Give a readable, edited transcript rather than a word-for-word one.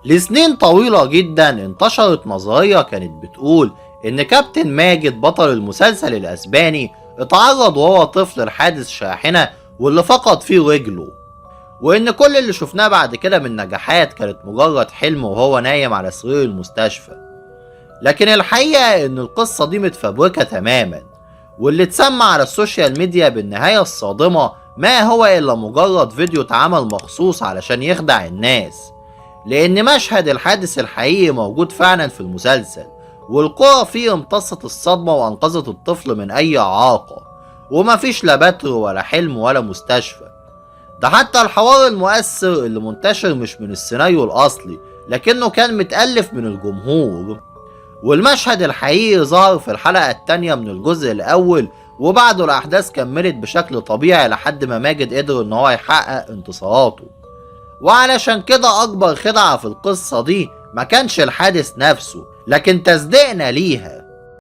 لسنين طويلة جدا انتشرت نظرية كانت بتقول إن كابتن ماجد بطل المسلسل الأسباني اتعرض وهو طفل لحادث شاحنة واللي فقد فيه رجله، وإن كل اللي شفناه بعد كده من نجاحات كانت مجرد حلم وهو نايم على سرير المستشفى. لكن الحقيقة إن القصة دي متفبركة تماما، واللي اتسمى على السوشيال ميديا بالنهاية الصادمة ما هو إلا مجرد فيديو اتعمل مخصوص علشان يخدع الناس، لأن مشهد الحادث الحقيقي موجود فعلا في المسلسل، والقوة فيه امتصت الصدمة وأنقذت الطفل من أي إعاقة، ومفيش لا بتر ولا حلم ولا مستشفى. ده حتى الحوار المؤثر اللي منتشر مش من السيناريو الأصلي، لكنه كان متألف من الجمهور، والمشهد الحقيقي ظهر في الحلقة التانية من الجزء الأول، وبعده الأحداث كملت بشكل طبيعي لحد ما ماجد قدر إن هو يحقق انتصاراته. وعلشان كده أكبر خدعة في القصة دي ما كانش الحادث نفسه، لكن تصديقنا ليها.